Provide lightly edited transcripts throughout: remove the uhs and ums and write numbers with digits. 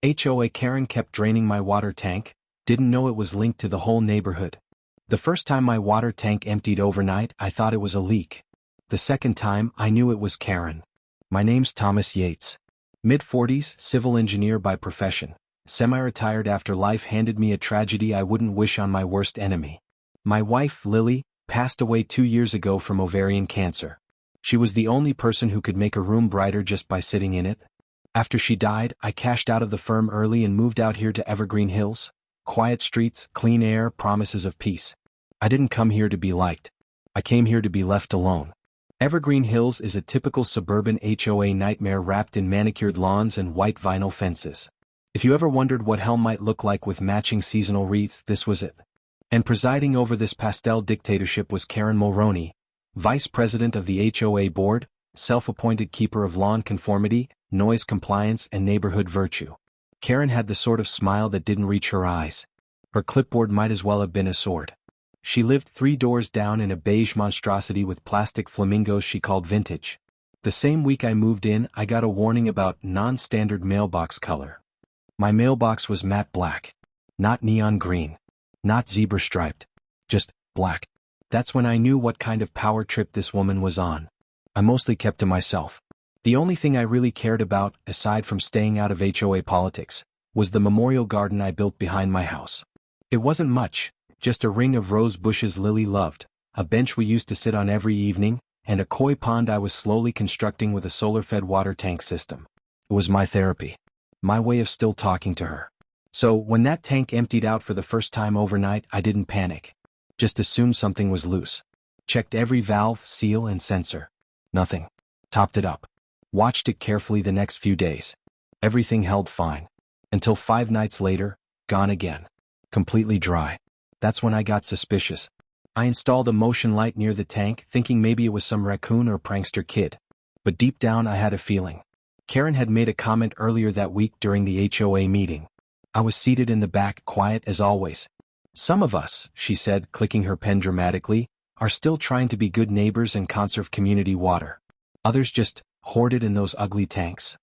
HOA Karen kept draining my water tank, didn't know it was linked to the whole neighborhood. The first time my water tank emptied overnight, I thought it was a leak. The second time, I knew it was Karen. My name's Thomas Yates. Mid-40s, civil engineer by profession. Semi-retired after life handed me a tragedy I wouldn't wish on my worst enemy. My wife, Lily, passed away 2 years ago from ovarian cancer. She was the only person who could make a room brighter just by sitting in it. After she died, I cashed out of the firm early and moved out here to Evergreen Hills. Quiet streets, clean air, promises of peace. I didn't come here to be liked. I came here to be left alone. Evergreen Hills is a typical suburban HOA nightmare wrapped in manicured lawns and white vinyl fences. If you ever wondered what hell might look like with matching seasonal wreaths, this was it. And presiding over this pastel dictatorship was Karen Mulroney, Vice President of the HOA Board, self-appointed keeper of lawn conformity, noise compliance and neighborhood virtue. Karen had the sort of smile that didn't reach her eyes. Her clipboard might as well have been a sword. She lived 3 doors down in a beige monstrosity with plastic flamingos she called vintage. The same week I moved in, I got a warning about non-standard mailbox color. My mailbox was matte black. Not neon green. Not zebra striped. Just black. That's when I knew what kind of power trip this woman was on. I mostly kept to myself. The only thing I really cared about, aside from staying out of HOA politics, was the memorial garden I built behind my house. It wasn't much, just a ring of rose bushes Lily loved, a bench we used to sit on every evening, and a koi pond I was slowly constructing with a solar-fed water tank system. It was my therapy. My way of still talking to her. So, when that tank emptied out for the first time overnight, I didn't panic. Just assumed something was loose. Checked every valve, seal, and sensor. Nothing. Topped it up. Watched it carefully the next few days. Everything held fine. Until 5 nights later, gone again. Completely dry. That's when I got suspicious. I installed a motion light near the tank, thinking maybe it was some raccoon or prankster kid. But deep down I had a feeling. Karen had made a comment earlier that week during the HOA meeting. I was seated in the back, quiet as always. Some of us, she said, clicking her pen dramatically, are still trying to be good neighbors and conserve community water. Others just hoarded in those ugly tanks.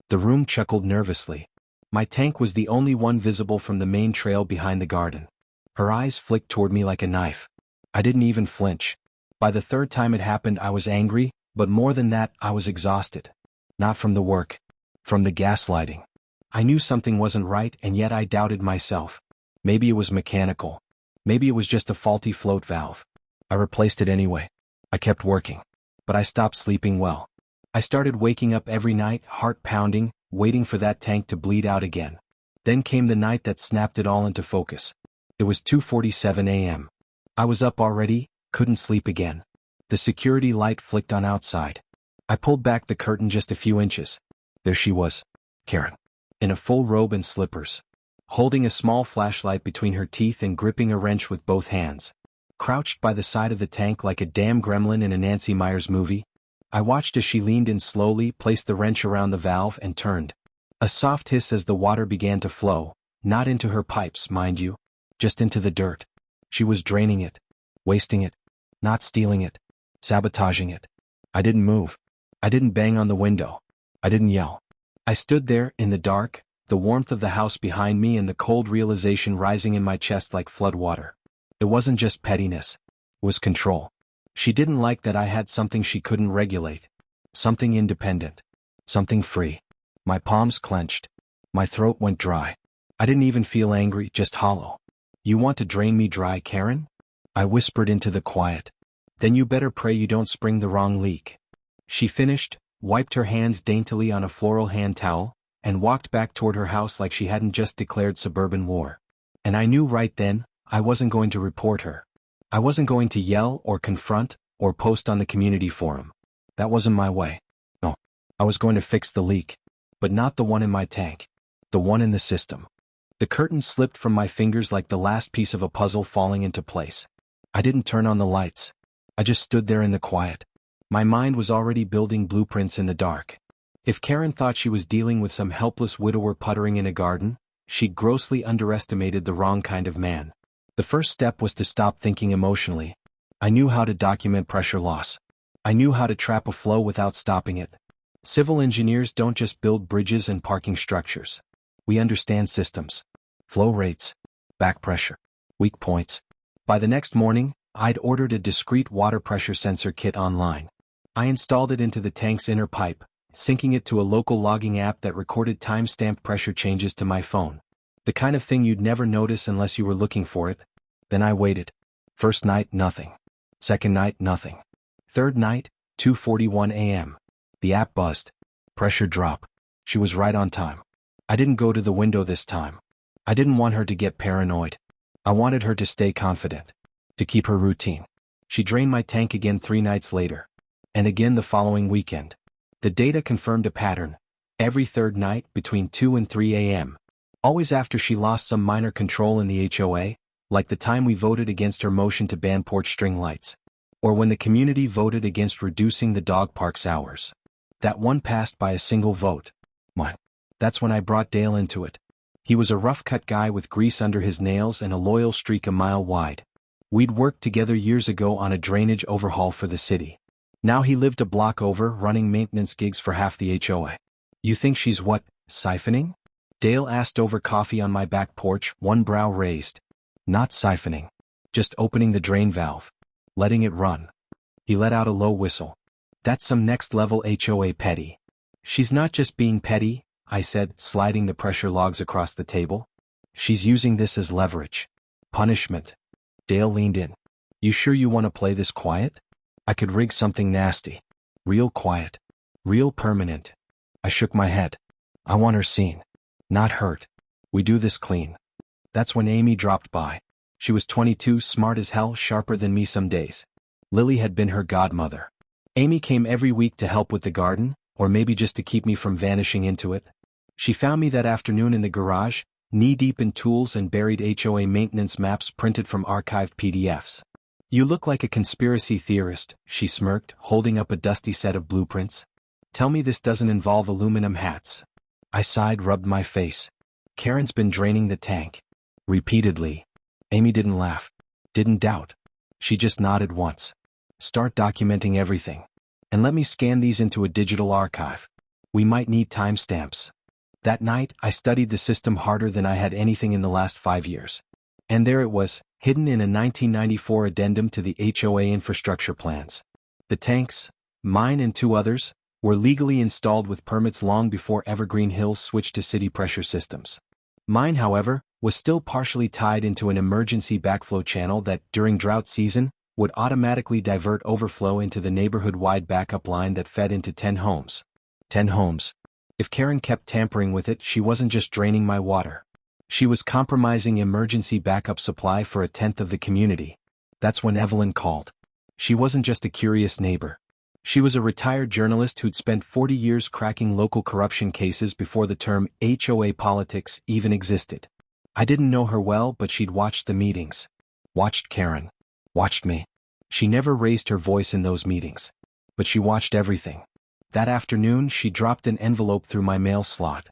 The room chuckled nervously. My tank was the only one visible from the main trail behind the garden. Her eyes flicked toward me like a knife. I didn't even flinch. By the 3rd time it happened I was angry, but more than that I was exhausted. Not from the work. From the gaslighting. I knew something wasn't right and yet I doubted myself. Maybe it was mechanical. Maybe it was just a faulty float valve. I replaced it anyway. I kept working. But I stopped sleeping well. I started waking up every night, heart pounding, waiting for that tank to bleed out again. Then came the night that snapped it all into focus. It was 2:47 a.m. I was up already, couldn't sleep again. The security light flicked on outside. I pulled back the curtain just a few inches. There she was. Karen. In a full robe and slippers. Holding a small flashlight between her teeth and gripping a wrench with both hands. Crouched by the side of the tank like a damn gremlin in a Nancy Meyers movie. I watched as she leaned in slowly, placed the wrench around the valve and turned. A soft hiss as the water began to flow, not into her pipes, mind you. Just into the dirt. She was draining it. Wasting it. Not stealing it. Sabotaging it. I didn't move. I didn't bang on the window. I didn't yell. I stood there, in the dark, the warmth of the house behind me and the cold realization rising in my chest like flood water. It wasn't just pettiness. It was control. She didn't like that I had something she couldn't regulate. Something independent. Something free. My palms clenched. My throat went dry. I didn't even feel angry, just hollow. You want to drain me dry, Karen? I whispered into the quiet. Then you better pray you don't spring the wrong leak. She finished, wiped her hands daintily on a floral hand towel, and walked back toward her house like she hadn't just declared suburban war. And I knew right then, I wasn't going to report her. I wasn't going to yell or confront or post on the community forum. That wasn't my way. No, I was going to fix the leak. But not the one in my tank. The one in the system. The curtain slipped from my fingers like the last piece of a puzzle falling into place. I didn't turn on the lights. I just stood there in the quiet. My mind was already building blueprints in the dark. If Karen thought she was dealing with some helpless widower puttering in a garden, she'd grossly underestimated the wrong kind of man. The first step was to stop thinking emotionally. I knew how to document pressure loss. I knew how to trap a flow without stopping it. Civil engineers don't just build bridges and parking structures. We understand systems. Flow rates. Back pressure. Weak points. By the next morning, I'd ordered a discrete water pressure sensor kit online. I installed it into the tank's inner pipe, syncing it to a local logging app that recorded time-stamped pressure changes to my phone. The kind of thing you'd never notice unless you were looking for it. Then I waited. First night, nothing. Second night, nothing. Third night, 2:41 a.m. The app buzzed. Pressure drop. She was right on time. I didn't go to the window this time. I didn't want her to get paranoid. I wanted her to stay confident. To keep her routine. She drained my tank again 3 nights later. And again the following weekend. The data confirmed a pattern. Every third night between 2 and 3 a.m. Always after she lost some minor control in the HOA, like the time we voted against her motion to ban porch string lights. Or when the community voted against reducing the dog park's hours. That one passed by a single vote. What? That's when I brought Dale into it. He was a rough-cut guy with grease under his nails and a loyal streak a mile wide. We'd worked together years ago on a drainage overhaul for the city. Now he lived a block over, running maintenance gigs for half the HOA. You think she's what, siphoning? Dale asked over coffee on my back porch, one brow raised. Not siphoning. Just opening the drain valve. Letting it run. He let out a low whistle. That's some next-level HOA petty. She's not just being petty, I said, sliding the pressure logs across the table. She's using this as leverage. Punishment. Dale leaned in. You sure you want to play this quiet? I could rig something nasty. Real quiet. Real permanent. I shook my head. I want her seen. Not hurt. We do this clean. That's when Amy dropped by. She was 22, smart as hell, sharper than me some days. Lily had been her godmother. Amy came every week to help with the garden, or maybe just to keep me from vanishing into it. She found me that afternoon in the garage, knee-deep in tools and buried HOA maintenance maps printed from archived PDFs. You look like a conspiracy theorist, she smirked, holding up a dusty set of blueprints. Tell me this doesn't involve aluminum hats. I sighed, rubbed my face. Karen's been draining the tank. Repeatedly. Amy didn't laugh. Didn't doubt. She just nodded once. Start documenting everything. And let me scan these into a digital archive. We might need timestamps. That night, I studied the system harder than I had anything in the last 5 years. And there it was, hidden in a 1994 addendum to the HOA infrastructure plans. The tanks, mine and 2 others, were legally installed with permits long before Evergreen Hills switched to city pressure systems. Mine, however, was still partially tied into an emergency backflow channel that, during drought season, would automatically divert overflow into the neighborhood-wide backup line that fed into 10 homes. 10 homes. If Karen kept tampering with it, she wasn't just draining my water. She was compromising emergency backup supply for 1/10 of the community. That's when Evelyn called. She wasn't just a curious neighbor. She was a retired journalist who'd spent 40 years cracking local corruption cases before the term HOA politics even existed. I didn't know her well, but she'd watched the meetings. Watched Karen. Watched me. She never raised her voice in those meetings. But she watched everything. That afternoon, she dropped an envelope through my mail slot.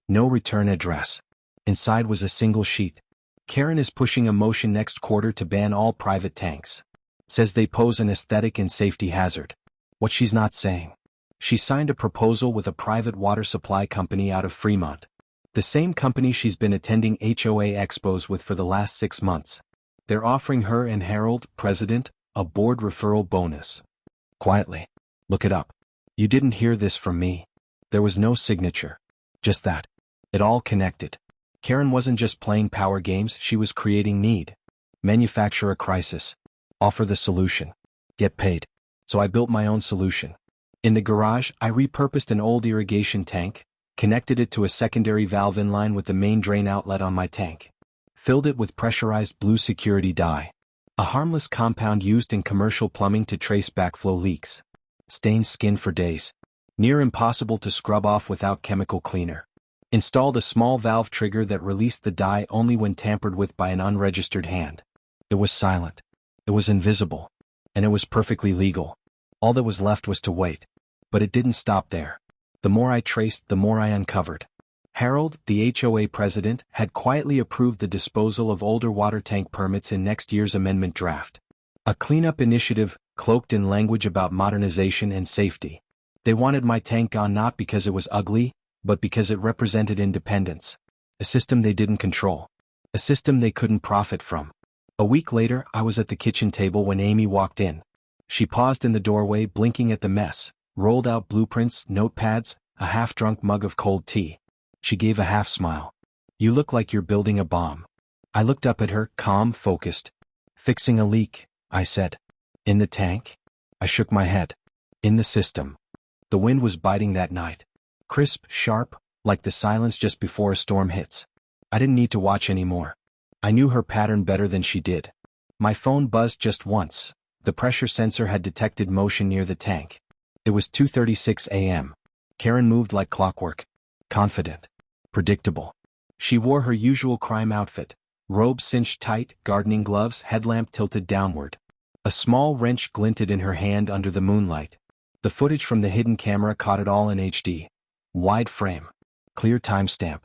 No return address. Inside was a single sheet. Karen is pushing a motion next quarter to ban all private tanks. Says they pose an aesthetic and safety hazard. What she's not saying. She signed a proposal with a private water supply company out of Fremont. The same company she's been attending HOA expos with for the last 6 months. They're offering her and Harold, president, a board referral bonus. Quietly. Look it up. You didn't hear this from me. There was no signature. Just that. It all connected. Karen wasn't just playing power games, she was creating need. Manufacture a crisis. Offer the solution. Get paid. So I built my own solution. In the garage, I repurposed an old irrigation tank, connected it to a secondary valve inline with the main drain outlet on my tank. Filled it with pressurized blue security dye. A harmless compound used in commercial plumbing to trace backflow leaks. Stained skin for days. Near impossible to scrub off without chemical cleaner. Installed a small valve trigger that released the dye only when tampered with by an unregistered hand. It was silent. It was invisible. And it was perfectly legal. All that was left was to wait. But it didn't stop there. The more I traced, the more I uncovered. Harold, the HOA president, had quietly approved the disposal of older water tank permits in next year's amendment draft. A cleanup initiative, cloaked in language about modernization and safety. They wanted my tank gone not because it was ugly, but because it represented independence. A system they didn't control. A system they couldn't profit from. A week later, I was at the kitchen table when Amy walked in. She paused in the doorway, blinking at the mess, rolled out blueprints, notepads, a half-drunk mug of cold tea. She gave a half-smile. "You look like you're building a bomb." I looked up at her, calm, focused. "Fixing a leak," I said. "In the tank?" I shook my head. "In the system." The wind was biting that night. Crisp, sharp, like the silence just before a storm hits. I didn't need to watch anymore. I knew her pattern better than she did. My phone buzzed just once. The pressure sensor had detected motion near the tank. It was 2:36 a.m. Karen moved like clockwork. Confident. Predictable. She wore her usual crime outfit. Robe cinched tight, gardening gloves, headlamp tilted downward. A small wrench glinted in her hand under the moonlight. The footage from the hidden camera caught it all in HD. Wide frame. Clear timestamp.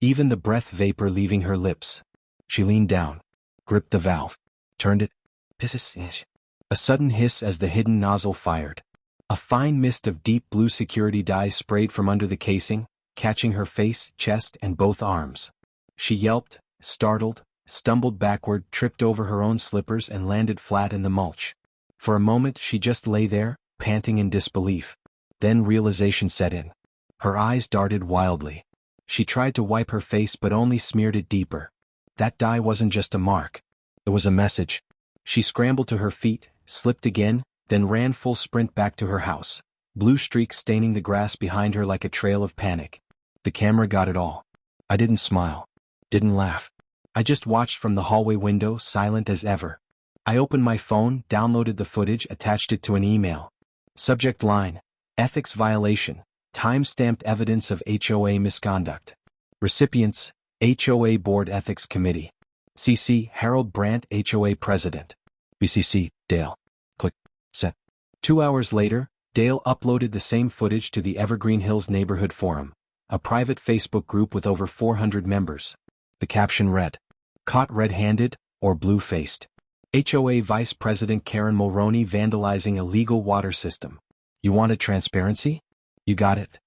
Even the breath vapor leaving her lips. She leaned down. Gripped the valve. Turned it. Pisses. A sudden hiss as the hidden nozzle fired. A fine mist of deep blue security dye sprayed from under the casing, catching her face, chest, and both arms. She yelped, startled, stumbled backward, tripped over her own slippers and landed flat in the mulch. For a moment she just lay there, panting in disbelief. Then realization set in. Her eyes darted wildly. She tried to wipe her face but only smeared it deeper. That dye wasn't just a mark. It was a message. She scrambled to her feet, slipped again, then ran full sprint back to her house. Blue streaks staining the grass behind her like a trail of panic. The camera got it all. I didn't smile. Didn't laugh. I just watched from the hallway window, silent as ever. I opened my phone, downloaded the footage, attached it to an email. Subject line: ethics violation. Time-stamped evidence of HOA misconduct. Recipients: HOA Board Ethics Committee. CC: Harold Brandt, HOA President. BCC: Dale. Click. Set. 2 hours later, Dale uploaded the same footage to the Evergreen Hills Neighborhood Forum, a private Facebook group with over 400 members. The caption read: "Caught red-handed, or blue-faced. HOA Vice President Karen Mulroney vandalizing a legal water system. You wanted transparency? You got it."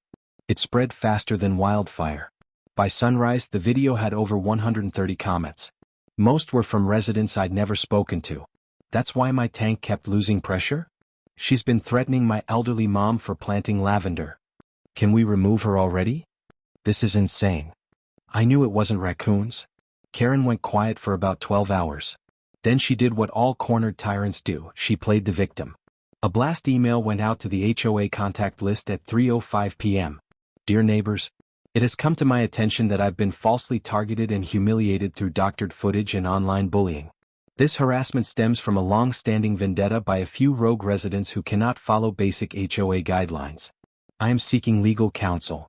It spread faster than wildfire. By sunrise, the video had over 130 comments. Most were from residents I'd never spoken to. "That's why my tank kept losing pressure? She's been threatening my elderly mom for planting lavender. Can we remove her already? This is insane." I knew it wasn't raccoons. Karen went quiet for about 12 hours. Then she did what all cornered tyrants do: she played the victim. A blast email went out to the HOA contact list at 3:05 p.m. "Dear neighbors, it has come to my attention that I've been falsely targeted and humiliated through doctored footage and online bullying. This harassment stems from a long-standing vendetta by a few rogue residents who cannot follow basic HOA guidelines. I am seeking legal counsel."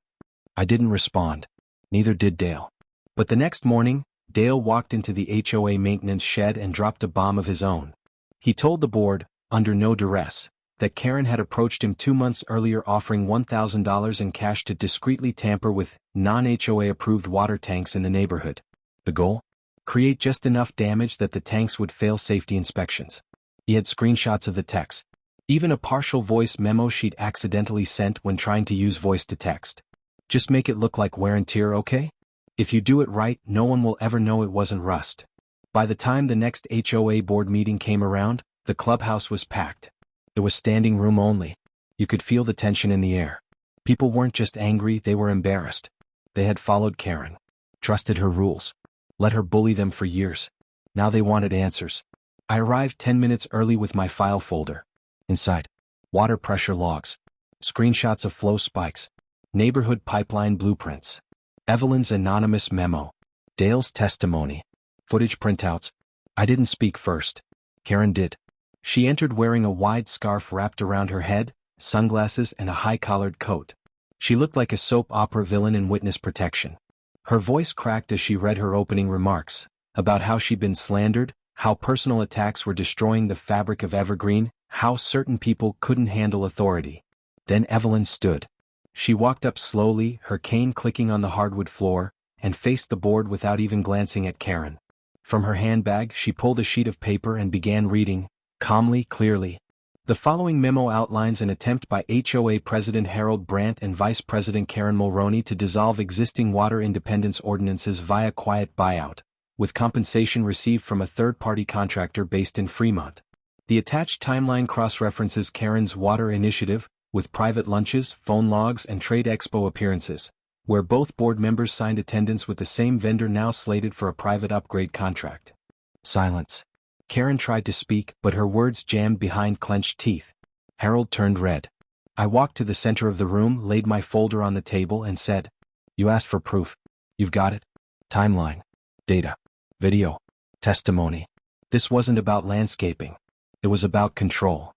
I didn't respond. Neither did Dale. But the next morning, Dale walked into the HOA maintenance shed and dropped a bomb of his own. He told the board, under no duress, that Karen had approached him 2 months earlier offering $1,000 in cash to discreetly tamper with non-HOA approved water tanks in the neighborhood. The goal? Create just enough damage that the tanks would fail safety inspections. He had screenshots of the text. Even a partial voice memo she'd accidentally sent when trying to use voice to text. "Just make it look like wear and tear, okay? If you do it right, no one will ever know it wasn't rust." By the time the next HOA board meeting came around, the clubhouse was packed. It was standing room only. You could feel the tension in the air. People weren't just angry, they were embarrassed. They had followed Karen. Trusted her rules. Let her bully them for years. Now they wanted answers. I arrived 10 minutes early with my file folder. Inside, water pressure logs. Screenshots of flow spikes. Neighborhood pipeline blueprints. Evelyn's anonymous memo. Dale's testimony. Footage printouts. I didn't speak first. Karen did. She entered wearing a wide scarf wrapped around her head, sunglasses and a high-collared coat. She looked like a soap opera villain in witness protection. Her voice cracked as she read her opening remarks, about how she'd been slandered, how personal attacks were destroying the fabric of Evergreen, how certain people couldn't handle authority. Then Evelyn stood. She walked up slowly, her cane clicking on the hardwood floor, and faced the board without even glancing at Karen. From her handbag she pulled a sheet of paper and began reading, calmly, clearly. The following memo outlines an attempt by HOA President Harold Brandt and Vice President Karen Mulroney to dissolve existing water independence ordinances via quiet buyout, with compensation received from a third-party contractor based in Fremont. The attached timeline cross-references Karen's water initiative, with private lunches, phone logs and trade expo appearances, where both board members signed attendance with the same vendor now slated for a private upgrade contract. Silence. Karen tried to speak, but her words jammed behind clenched teeth. Harold turned red. I walked to the center of the room, laid my folder on the table and said, "You asked for proof. You've got it? Timeline. Data. Video. Testimony. This wasn't about landscaping. It was about control."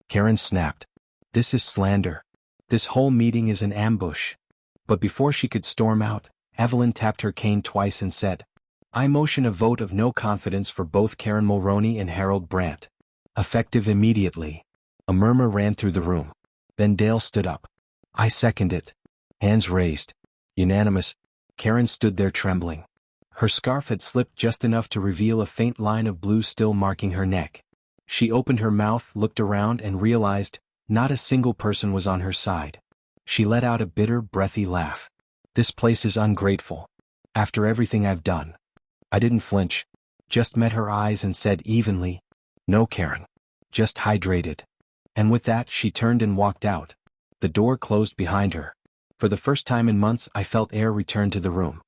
Karen snapped. "This is slander. This whole meeting is an ambush." But before she could storm out, Evelyn tapped her cane twice and said, "I motion a vote of no confidence for both Karen Mulroney and Harold Brandt. Effective immediately." A murmur ran through the room. Then Dale stood up. "I second it." Hands raised. Unanimous. Karen stood there trembling. Her scarf had slipped just enough to reveal a faint line of blue still marking her neck. She opened her mouth, looked around and realized not a single person was on her side. She let out a bitter, breathy laugh. "This place is ungrateful. After everything I've done." I didn't flinch. Just met her eyes and said evenly, "No, Karen. Just hydrated." And with that she turned and walked out. The door closed behind her. For the first time in months I felt air return to the room.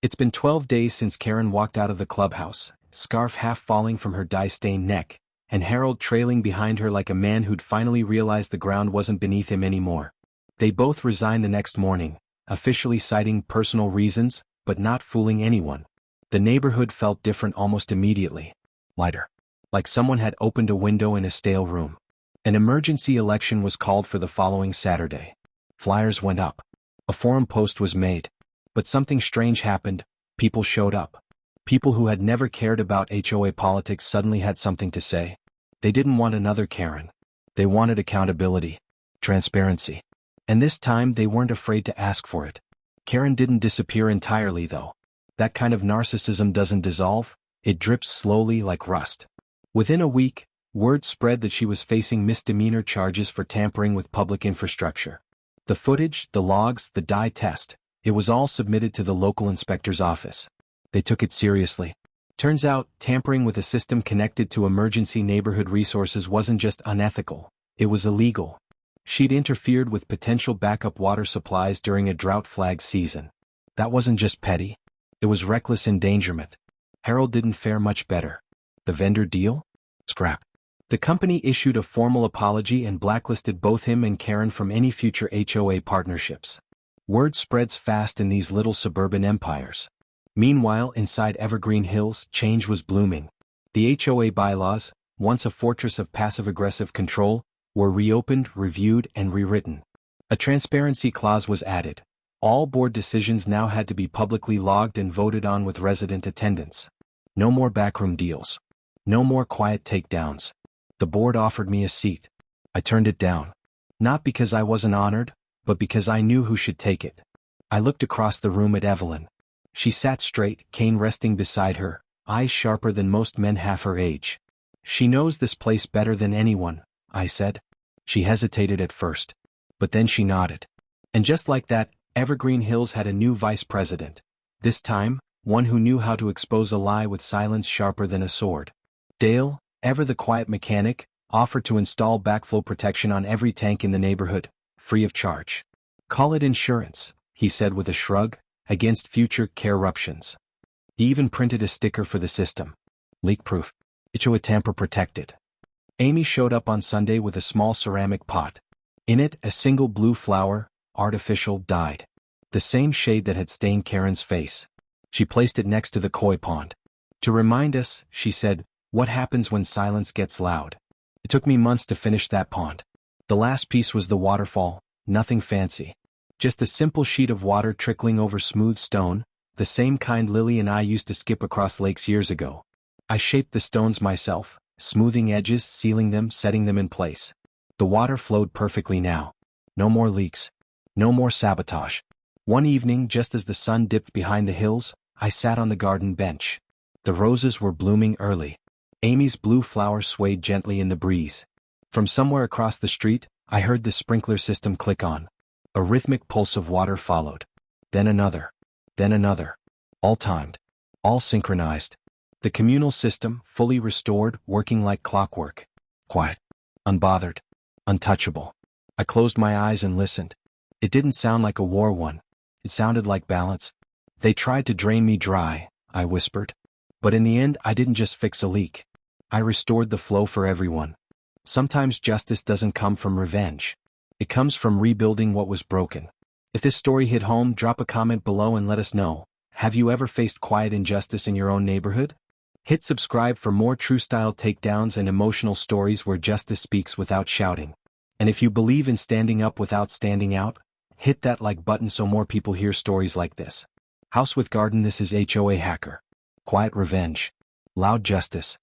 It's been 12 days since Karen walked out of the clubhouse, scarf half falling from her dye-stained neck, and Harold trailing behind her like a man who'd finally realized the ground wasn't beneath him anymore. They both resigned the next morning, officially citing personal reasons, but not fooling anyone. The neighborhood felt different almost immediately. Lighter. Like someone had opened a window in a stale room. An emergency election was called for the following Saturday. Flyers went up. A forum post was made. But something strange happened. People showed up. People who had never cared about HOA politics suddenly had something to say. They didn't want another Karen. They wanted accountability. Transparency. And this time they weren't afraid to ask for it. Karen didn't disappear entirely though. That kind of narcissism doesn't dissolve, it drips slowly like rust. Within a week, word spread that she was facing misdemeanor charges for tampering with public infrastructure. The footage, the logs, the dye test, it was all submitted to the local inspector's office. They took it seriously. Turns out, tampering with a system connected to emergency neighborhood resources wasn't just unethical, it was illegal. She'd interfered with potential backup water supplies during a drought flag season. That wasn't just petty. It was reckless endangerment. Harold didn't fare much better. The vendor deal? Scrap. The company issued a formal apology and blacklisted both him and Karen from any future HOA partnerships. Word spreads fast in these little suburban empires. Meanwhile, inside Evergreen Hills, change was blooming. The HOA bylaws, once a fortress of passive-aggressive control, were reopened, reviewed, and rewritten. A transparency clause was added. All board decisions now had to be publicly logged and voted on with resident attendance. No more backroom deals. No more quiet takedowns. The board offered me a seat. I turned it down. Not because I wasn't honored, but because I knew who should take it. I looked across the room at Evelyn. She sat straight, cane resting beside her, eyes sharper than most men half her age. "She knows this place better than anyone," I said. She hesitated at first. But then she nodded. And just like that, Evergreen Hills had a new vice president. This time, one who knew how to expose a lie with silence sharper than a sword. Dale, ever the quiet mechanic, offered to install backflow protection on every tank in the neighborhood, free of charge. "Call it insurance," he said with a shrug, "against future eruptions." He even printed a sticker for the system. Leak-proof. HOA tamper protected. Amy showed up on Sunday with a small ceramic pot. In it, a single blue flower, artificial, dyed. The same shade that had stained Karen's face. She placed it next to the koi pond. "To remind us," she said, "what happens when silence gets loud." It took me months to finish that pond. The last piece was the waterfall, nothing fancy. Just a simple sheet of water trickling over smooth stone, the same kind Lily and I used to skip across lakes years ago. I shaped the stones myself, smoothing edges, sealing them, setting them in place. The water flowed perfectly now. No more leaks. No more sabotage. One evening, just as the sun dipped behind the hills, I sat on the garden bench. The roses were blooming early. Amy's blue flower swayed gently in the breeze. From somewhere across the street, I heard the sprinkler system click on. A rhythmic pulse of water followed. Then another. Then another. All timed. All synchronized. The communal system, fully restored, working like clockwork. Quiet. Unbothered. Untouchable. I closed my eyes and listened. It didn't sound like a war one. It sounded like balance. They tried to drain me dry, I whispered. But in the end, I didn't just fix a leak. I restored the flow for everyone. Sometimes justice doesn't come from revenge. It comes from rebuilding what was broken. If this story hit home, drop a comment below and let us know. Have you ever faced quiet injustice in your own neighborhood? Hit subscribe for more true-style takedowns and emotional stories where justice speaks without shouting. And if you believe in standing up without standing out, hit that like button so more people hear stories like this. House with Garden. This is HOA Hacker. Quiet revenge. Loud justice.